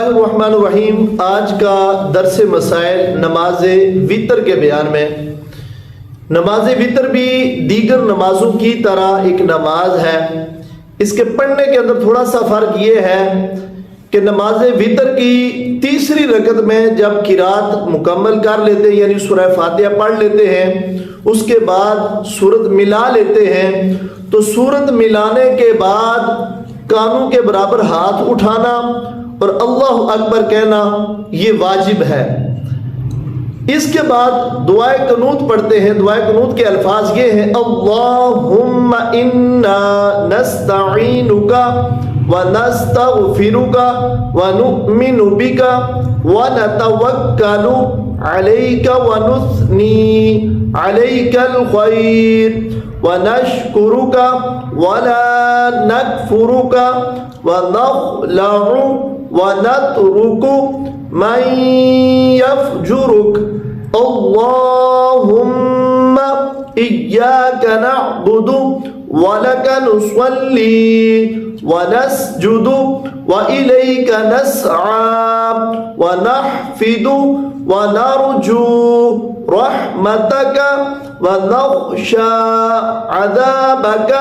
الرحمن الرحیم۔ آج کا درس مسائل نماز وتر کے بیان میں۔ نماز وتر بھی دیگر نمازوں کی طرح ایک نماز ہے۔ اس کے پڑھنے کے اندر تھوڑا سا فرق یہ ہے کہ نماز وتر کی تیسری رکعت میں جب قرات مکمل کر لیتے ہیں یعنی سورہ فاتحہ پڑھ لیتے ہیں، اس کے بعد سورت ملا لیتے ہیں، تو سورت ملانے کے بعد کانوں کے برابر ہاتھ اٹھانا اور اللہ اکبر کہنا یہ واجب ہے۔ اس کے بعد دعائے قنوت پڑھتے ہیں۔ دعائے قنوت کے الفاظ یہ ہیں: اللہم انا نستعینک ونستغفرک ونؤمن بک ونتوکل علیک ونثنی علیک الخیر ونشکرک ولا نکفرک ونخلع ونترک من یفجرک اللہم ایاک نعبد ولک نصلی ونسجد وإلیک نسعی ونحفد ونرجو رحمتک ونخشى عذابک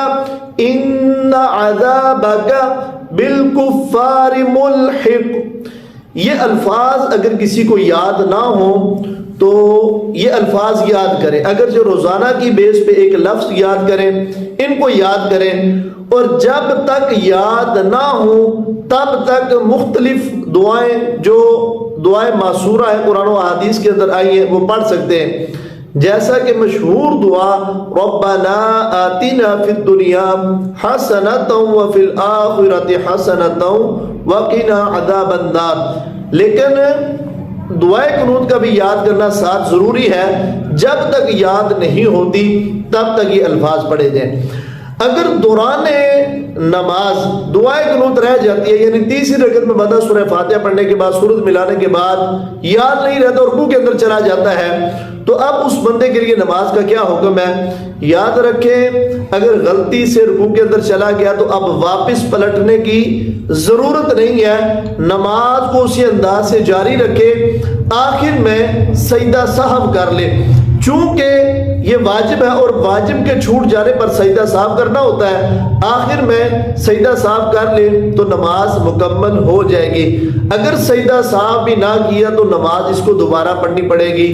ان عذابک بالکفار ملحق۔ یہ الفاظ اگر کسی کو یاد نہ ہو تو یہ الفاظ یاد کریں۔ اگر جو روزانہ کی بیس پہ ایک لفظ یاد کریں، ان کو یاد کریں، اور جب تک یاد نہ ہو تب تک مختلف دعائیں جو دعائیں معصورہ ہیں قرآن و احادیث کے اندر آئی ہیں وہ پڑھ سکتے ہیں، جیسا کہ مشہور دعا ربنا آتنا فی الدنیا حسنۃ وفی الآخرۃ حسنۃ وقنا عذاب النار۔ لیکن دعائے قنوت کا بھی یاد کرنا ساتھ ضروری ہے۔ جب تک یاد نہیں ہوتی تب تک یہ الفاظ پڑھے جائیں۔ اگر دوران نماز دعائے قنوت رہ جاتی ہے یعنی تیسری رکعت میں بندہ سورہ فاتحہ پڑھنے کے بعد سورت ملانے کے بعد یاد نہیں رہتا اور رکوع کے اندر چلا جاتا ہے، تو اب اس بندے کے لیے نماز کا کیا حکم ہے؟ یاد رکھیں، اگر غلطی سے رکوع کے اندر چلا گیا تو اب واپس پلٹنے کی ضرورت نہیں ہے، نماز کو اسی انداز سے جاری رکھے، آخر میں سجدہ سہو کر لے۔ چونکہ یہ واجب ہے اور واجب کے چھوٹ جانے پر سجدہ سہو کرنا ہوتا ہے، آخر میں سجدہ سہو کر لے تو نماز مکمل ہو جائے گی۔ اگر سجدہ سہو بھی نہ کیا تو نماز اس کو دوبارہ پڑھنی پڑے گی۔